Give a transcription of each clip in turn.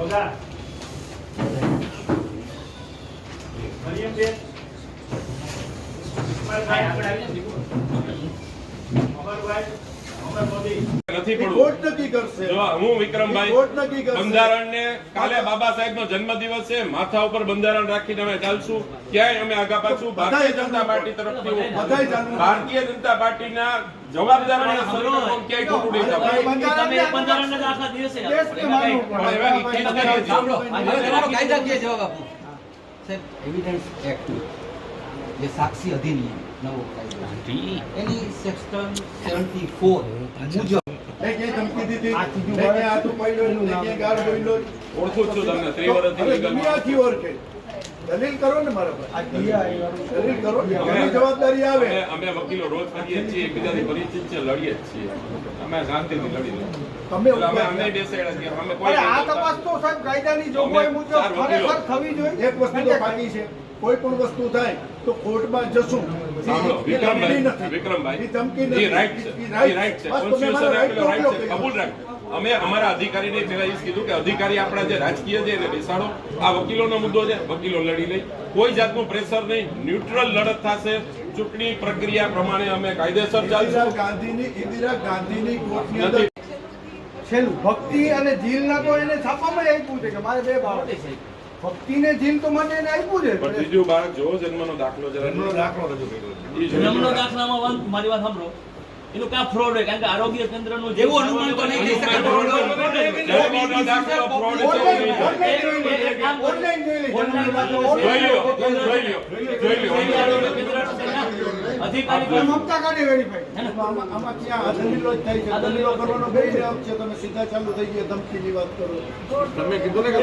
ઓગા મરિયમ બેન હું વિક્રમભાઈ બંધારણને કાલે બાબા સાહેબનો જન્મદિવસ છે, માથા ઉપર બંધારણ રાખીને અમે ચાલશું, ક્યાંય અમે આગા પાછું ભારતીય જનતા પાર્ટી તરફથી ભારતીય જનતા પાર્ટીના જવાબદાર ક્યાંય ખોટું નહીં જે સાક્ષી અધિનિયમ નવો એની સેક્શન 74 દલીલ કરો ને મારા દલીલ કરો, જવાબદારી આવે. અમે વકીલો રોજ કરીએ છીએ, એકબીજાની પરિચિત છે, લડીએ જ છીએ, અમે શાંતિથી લડી લઈએ. તમે અમને બેસાડ્યા અમે કોઈ આ તપાસ તો સાહેબ કાયદાની જોગવાઈ મુજબ ખરેખર થવી જોઈએ. એક વસ્તુ તો બાકી છે, કોઈ પણ વસ્તુ થાય તો કોર્ટમાં જશું. વિક્રમભાઈ કબૂલ રાખ. અમે અમારા અધિકારીને પહેલા એ કીધું કે અધિકારી આપણા જે રાજકીય છે એને બેસાડો, આ વકીલોનો મુદ્દો છે, વકીલો લડી લઈ, કોઈ જાતનું પ્રેશર નહીં, ન્યુટ્રલ લડત થશે. ચૂંટણી પ્રક્રિયા પ્રમાણે અમે કાયદેસર ચાલશું. ઇન્દિરા ગાંધીની કોર્ટની છેલ્લું ભક્તિ અને જીલના તો એને છાપામાં આપ્યું છે કે મારે 2 બાળક છે. ભક્તિ ને જીલ તો મને એને આપ્યું છે, પણ બીજું બાળક જો જન્મનો દાખલો છે, જન્મનો દાખલામાં મારી વાત સાંભળો, એનું ક્યાં ફ્રોડ હોય? કારણ કે આરોગ્ય કેન્દ્રનું જેવું અનુમાન તો નહીં થઈ શકે. અધિકારી મમતા કાઢી વેરીફાઈ આમાં ક્યાં દલીલો જ થાય છે. દલીલો કરવાનો બે જવાબ છે. તમે સીધા ચાલુ થઈ ગયા ધમકીની વાત કરો. તમે કીધું ને કે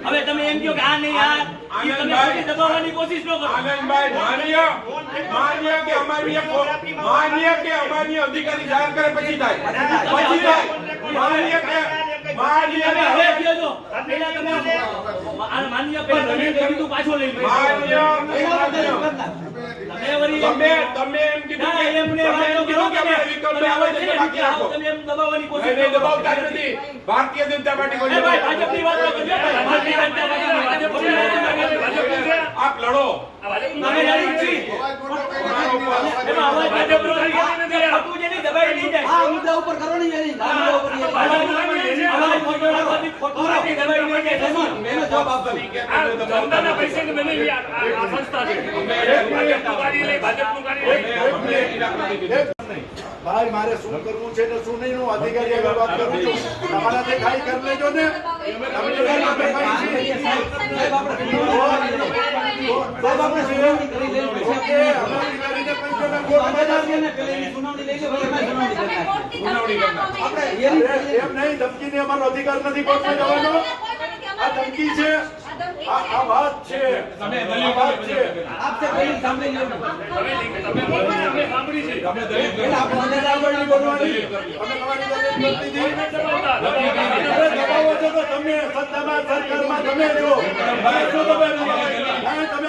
હવે તમે એમ કહો કે આ નહીં, દબાવવાની કોશિશ ન કરો. માન્ય કે અમારી અધિકારી જાહેર કરે પછી થાય. પાછો લઈ તમે એમ કીધું ભારતીય જનતા પાર્ટી આપ લડો. ભાઈ મારે શું કરવું છે ને શું નહીં હું અધિકારી આગળ વાત કરું છું. તમારાથી ખાઈ કરી લેજો ને. એમ નહીં, ધમકીને અમારો અધિકાર નથી કોર્ટમાં જવાનો. આ ધમકી છે, આ વાત છે. તમે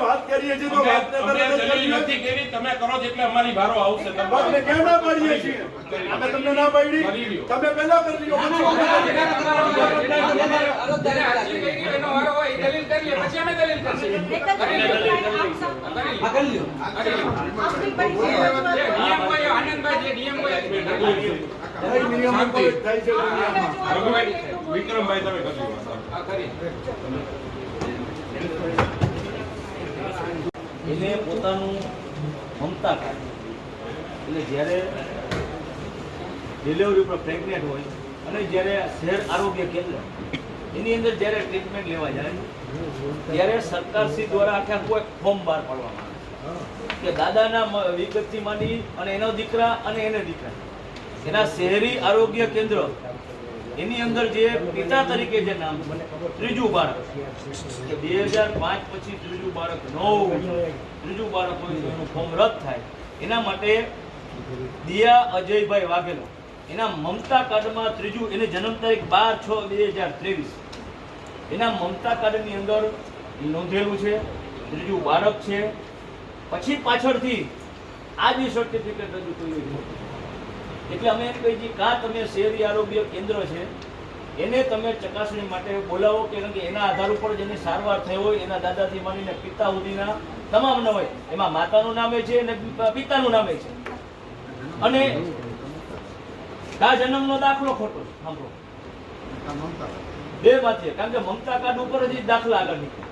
વાત કરીએ છીએ તો નથી કેવી તમે કરો છો એટલે અમારી ભારો આવશે. કેમ ના પાડીએ છીએ? અમે તમને ના પાડી, તમે પહેલા કરી લો. વિક્રમભાઈ તમે એને પોતાનું મમતા કાઢે એટલે જ્યારે ડિલિવરી ઉપર પ્રેગ્નેન્ટ હોય અને જ્યારે શહેર આરોગ્ય કેન્દ્ર એની અંદર જ્યારે ટ્રીટમેન્ટ લેવા જાય ત્યારે સરકારશ્રી દ્વારા આખા કોઈ ફોર્મ બહાર પાડવામાં આવે કે દાદાના વિગતથી માંડી અને એનો દીકરા અને એને દીકરા એના શહેરી આરોગ્ય કેન્દ્ર એની અંદર જે પિતા તરીકે જે નામ ત્રીજું બાળક કે 2005 પછી ત્રીજું બાળક ન હોય, ત્રીજું બાળક હોય તો એનું ફોર્મ રદ થાય. એના માટે દિયા અજયભાઈ વાઘેલો એના મમતા કાર્ડમાં ત્રીજું, એની જન્મ તારીખ 12/6/2023, એના મમતા કાર્ડની અંદર નોંધેલું છે ત્રીજું બાળક છે. પછી પાછળથી આ જે સર્ટિફિકેટ રજૂ કર્યું છે, એટલે અમે એમ કહીએ છીએ કાં તમે શહેરી આરોગ્ય કેન્દ્ર છે એને તમે ચકાસણી માટે બોલાવો, કારણ કે એના આધાર ઉપર જેની સારવાર થઈ હોય એના દાદાથી માંડીને પિતા સુધીના તમામ ન હોય, એમાં માતાનું નામે છે અને પિતાનું નામે છે, અને કા જન્મનો દાખલો ખોટો છે. સાંભળો, બે વાત છે, કારણ કે મમતા કાર્ડ ઉપર જ દાખલા આગળ નીકળે.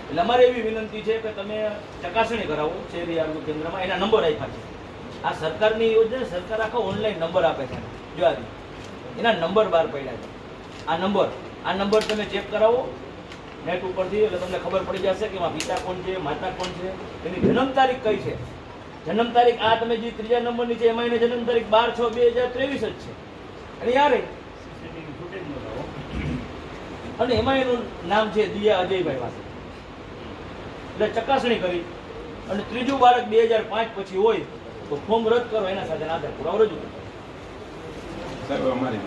એટલે અમારે એવી વિનંતી છે કે તમે ચકાસણી કરાવો શહેરી આરોગ્ય કેન્દ્રમાં. એના નંબર આપ્યા છે, આ સરકારની યોજના, સરકાર આખો ઓનલાઈન નંબર આપે છે. જો આ એના નંબર બહાર પડ્યા છે. આ નંબર તમે ચેક કરાવો નેટ ઉપરથી, એટલે તમને ખબર પડી જશે કે એમાં પિતા કોણ છે, માતા કોણ છે, એની જન્મ તારીખ કઈ છે. જન્મ તારીખ આ તમે જે ત્રીજા નંબરની છે એમાં એની જન્મ તારીખ 12/6/2023 જ છે. અને યારે અને એમાં એનું નામ છે દિયા અજયભાઈ પાસે. એટલે ચકાસણી કરી અને ત્રીજું બાળક 2005 પછી હોય તો ફોર્મ રદ કરો, એના સાથે આધાર પુરાવો રજૂ કરો. સાહેબ અમારી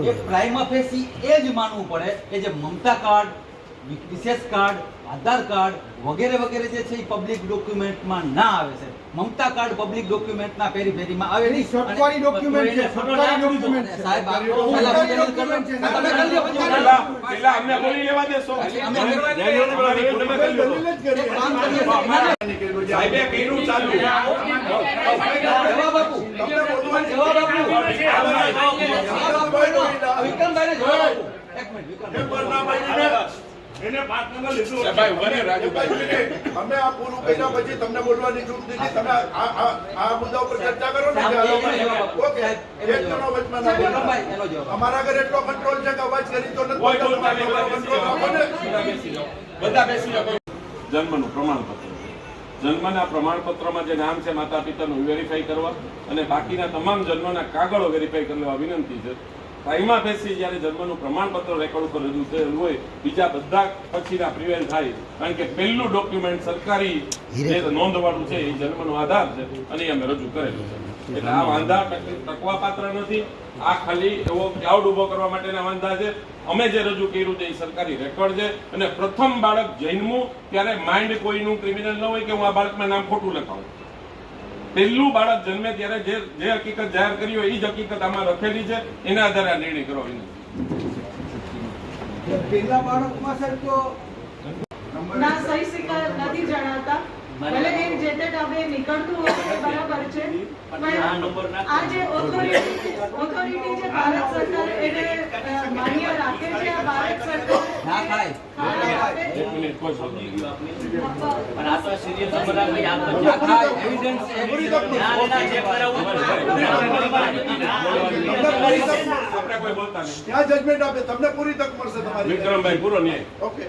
એ પ્રાઇમા ફેસી એ જ માનવું પડે કે જે મમતા કાર્ડ, વિશેષ કાર્ડ, આધાર કાર્ડ વગેરે વગેરે જે છે એ પબ્લિક ડોક્યુમેન્ટમાં ના આવે છે. મમતા કાર્ડ પબ્લિક ડોક્યુમેન્ટના પેરીફેરીમાં આવે નહીં. સરકારી ડોક્યુમેન્ટ છે, સરકારી ડોક્યુમેન્ટ છે. સાહેબ પેલા અમને બોલી લેવા દેશો. સાહેબે કર્યું ચાલુ. જવાબ આપું. વિક્રમભાઈને જવાબ આપું. એક મિનિટ વિક્રમભાઈ. ભાઈ ઉભા રહે, રાજુભાઈ. અમે આ પૂરું કર્યા પછી તમને બોલવાની છૂટ દીધી. તમે આ મુદ્દા ઉપર ચર્ચા કરો ને. ઓકે, એક જણો વચમાં ના બોલો. એનો જવાબ. અમારા ઘરે એટલો કંટ્રોલ છે કે અવાજ કરી તો નથી કોઈ બોલતા. બોલતા નહીં, તમારો control રાખો ને. બધા બેસી જાઓ. જન્મનું પ્રમાણપત્ર, જન્મના પ્રમાણપત્રમાં જે નામ છે માતા પિતાનું વેરીફાઈ કરવા અને બાકીના તમામ જન્મના કાગળો વેરીફાઈ કરવા વિનંતી છે. પ્રાઇમા ફેસી જ્યારે જન્મનું પ્રમાણપત્ર રેકોર્ડ ઉપર રજૂ થયેલું હોય, બીજા બધા પછીના પ્રિવેલ થાય, કારણ કે પહેલું ડોક્યુમેન્ટ સરકારી જે નોંધવાળું છે એ જન્મનો આધાર છે અને એ અમે રજૂ કરેલું છે. એટલે આ વાંધા ટકવા પાત્ર નથી. આ ખાલી એવો ક્રાઉડ ઉભો કરવા માટેના વાંધા છે. અમે જે રજૂ કર્યું છે એ સરકારી રેકોર્ડ છે. અને પ્રથમ બાળક જન્મ્યું ત્યારે માઇન્ડ કોઈનું ક્રિમિનલ ન હોય કે હું આ બાળકના નામ ખોટું લખાવું. પહેલું બાળક જન્મે ત્યારે જે હકીકત જાહેર કરી હોય એ જ હકીકત આમાં લખેલી છે. એના આધારે આ નિર્ણય કરવા વિનંતી. પેલા બાળકમાં સાહેબ તો ના સહી સિક્કા નથી જણાવતા. ભલે બેન જે તે ટાઈમે નીકળતું હોય એ બરાબર છે, પણ આ જે ઓથોરિટી જે ભારત સરકાર એને માન્ય રાખે છે, આ ભારત સરકાર ના થાય. એક મિનિટ, કોઈ શોધ નહીં. પણ આ તો સિરિયલ નંબર આપે, આ તો ના થાય. એવિડન્સ ચેક કરાવવું આપણે કોઈ બોલતા નહીં. ત્યાં જજમેન્ટ આપે તમને પૂરી તક મળશે તમારી. વિક્રમભાઈ પૂરો ન્યાય. ઓકે,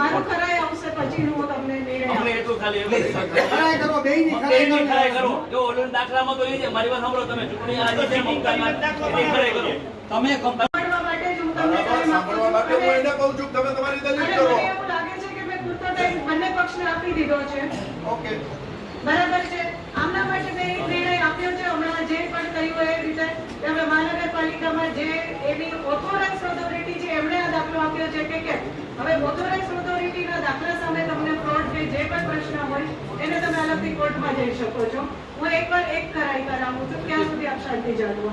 મારું ખરાઈ આવશે પછી હું તમને નિર્ણય અમને આપીશ. એટલું ખાલી એવું ખરાઈ કરો, બેયની બેયની ખરાઈ ખરાઈ કરો. કરો. જો ઓલું દાખલામાં તો એ છે, મારી વાત સાંભળો તમે, ચૂંટણી આજે છે મમતામાં, એની ખરાઈ કરો. તમે સાંભળવા માટે જ હું તમને ટાઈમ આપું સાંભળવા માટે હું છું. એને કહું છું કે તમે તમારી દલીલ અને કરો. મને એવું લાગે છે કે મેં પૂરતો ટાઈમ બંને પક્ષને આપી દીધો છે. ઓકે, બરાબર છે. આમના માટે મેં એક નિર્ણય આપ્યો છે હમણાં જે પણ કહ્યું એ રીતે કે હવે મહાનગરપાલિકામાં જે એની ઓથોરાઇઝ ઓથોરિટી છે એમણે આ દાખલો આપ્યો છે કે કેમ હવે ઓથોરાઇઝ ઓથોરિટીના દાખલા સામે તમને ફ્રોડ કે જે પણ પ્રશ્ન હોય એને તમે અલગથી કોર્ટમાં જઈ શકો છો. હું એકવાર એક કરાઈ કરાવું છું, ત્યાં સુધી આપ શાંતિ જાળવો.